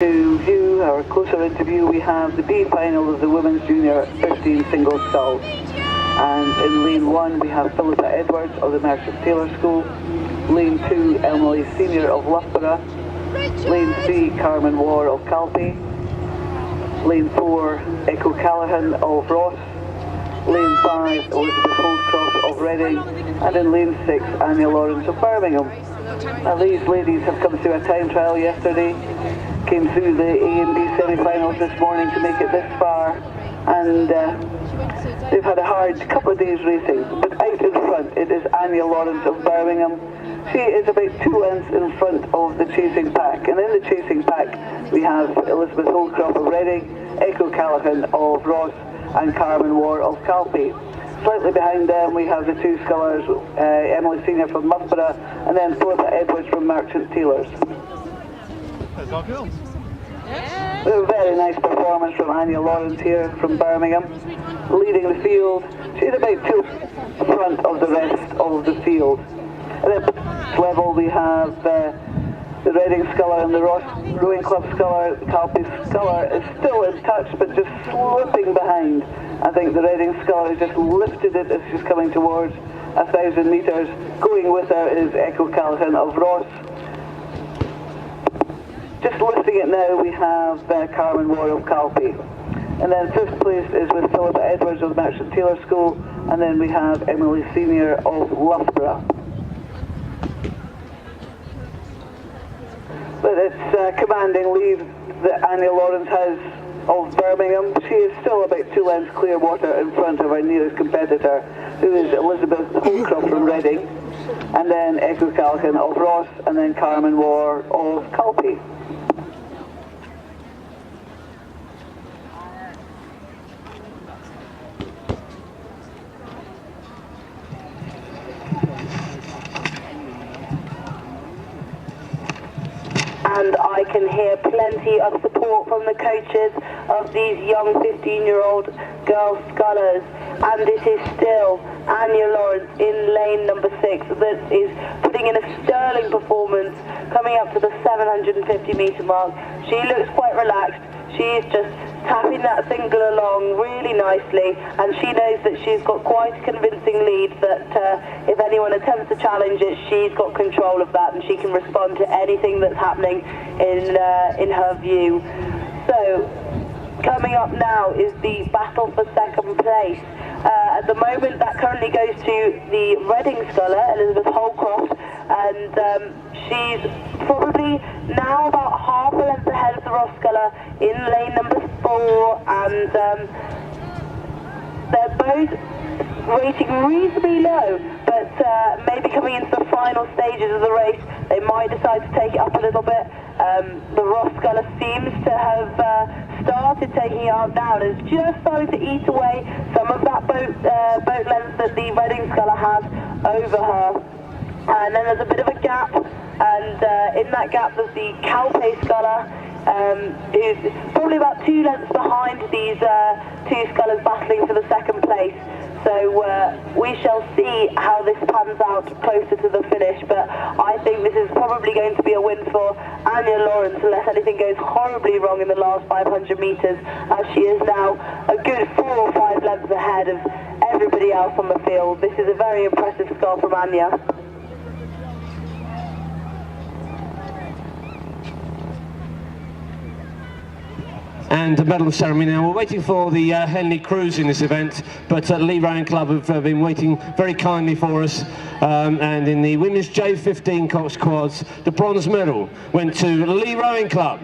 To view our closer interview, we have the B final of the Women's Junior 15 single sculls. And in lane 1 we have Philippa Edwards of the Merchant Taylor School, lane 2 Emily Senior of Loughborough, lane 3 Carmen War of Calpe, lane 4 Echo Callaghan of Ross, lane 5 Elizabeth Holdcroft of Reading, and in lane 6 Anya Lawrence of Birmingham. Now these ladies have come through a time trial yesterday, came through the A and B semi-finals this morning to make it this far, and they've had a hard couple of days racing, but out in front it is Anya Lawrence of Birmingham. She is about 2 lengths in front of the chasing pack, and in the chasing pack we have Elizabeth Holdcroft of Reading, Echo Callaghan of Ross, and Carmen War of Calpe. Slightly behind them we have the two scullers, Emily Senior from Loughborough, and then Philippa Edwards from Merchant Taylors. There's our girls. A very nice performance from Anya Lawrence here from Birmingham, leading the field. She's about 2 in front of the rest of the field. And at this level we have the Reading sculler and the Ross Rowing Club sculler. Calpe's sculler is still in touch but just slipping behind. I think the Reading sculler has just lifted it as she's coming towards 1,000 metres. Going with her is Echo Callaghan of Ross. Just lifting it now we have Carmen War of Calpe. And then 5th place is with Philippa Edwards of Merchant Taylor School, and then we have Emily Senior of Loughborough. But it's a commanding lead that Anya Lawrence has of Birmingham. She is still about 2 lengths clear water in front of our nearest competitor, who is Elizabeth Holdcroft from Reading, and then Echo Callaghan of Ross, and then Carmen War of Calpe. And I can hear plenty of support from the coaches of these young 15-year-old girl scullers. And it is still Anya Lawrence in lane number 6 that is putting in a sterling performance, coming up to the 750 metre mark. She looks quite relaxed. She is just tapping that single along really nicely, and she knows that she's got quite a convincing lead, that if anyone attempts to challenge it, she's got control of that and she can respond to anything that's happening in her view. So coming up now is the battle for second place. At the moment that currently goes to the Reading sculler, Elizabeth Holdcroft, and she's probably now about half a length ahead of the Ross sculler in lane number 4, and they're both rating reasonably low, but maybe coming into the final stages of the race they might decide to take it up a little bit. The Ross sculler seems to have started taking it up down, and is just starting to eat away some of that boat length that the Reading sculler has over her. And then there's a bit of a gap, and in that gap there's the Calpe sculler, who's probably about 2 lengths behind these 2 scullers battling for the second place. So we shall see how this pans out closer to the finish, but I think this is probably going to be a win for Anya Lawrence unless anything goes horribly wrong in the last 500 metres, as she is now a good 4 or 5 lengths ahead of everybody else on the field. This is a very impressive score from Anya. And the medal ceremony now. We're waiting for the Henley Cruise in this event, but Lee Rowing Club have been waiting very kindly for us. And in the women's J15 Cox Quads, the bronze medal went to Lee Rowing Club.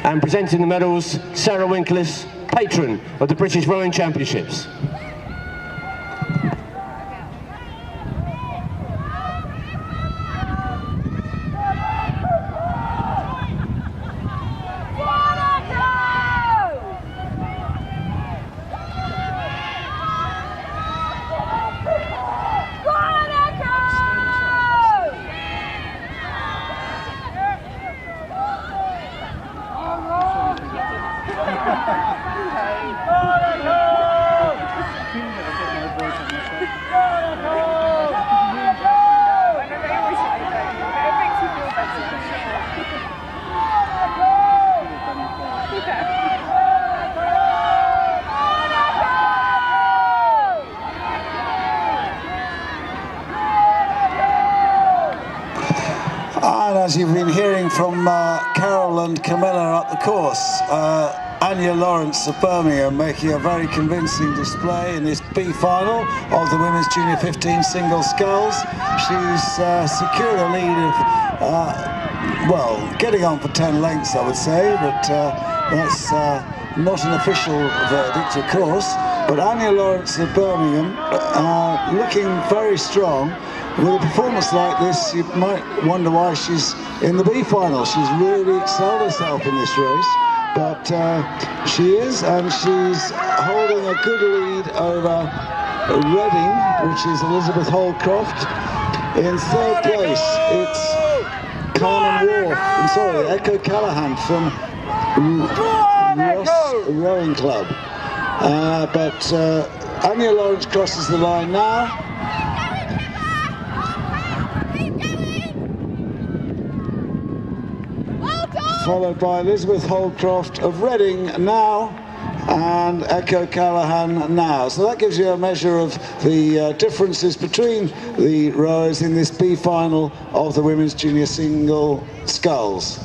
And presenting the medals, Sarah Winklis, patron of the British Rowing Championships. as you've been hearing from Carol and Camilla up the course, Anya Lawrence of Birmingham making a very convincing display in this B final of the Women's Junior 15 single sculls. She's secured a lead of, well, getting on for 10 lengths, I would say, but that's not an official verdict, of course. But Anya Lawrence of Birmingham looking very strong. With a performance like this, you might wonder why she's in the B final. She's really excelled herself in this race, but she is, and she's holding a good lead over Reading, which is Elizabeth Holdcroft. In third place, it's Echo Callahan from Ross Rowing Club. But Anya Lawrence crosses the line now. Followed by Elizabeth Holdcroft of Reading now, and Echo Callahan now. So that gives you a measure of the differences between the rowers in this B final of the Women's Junior Single Sculls.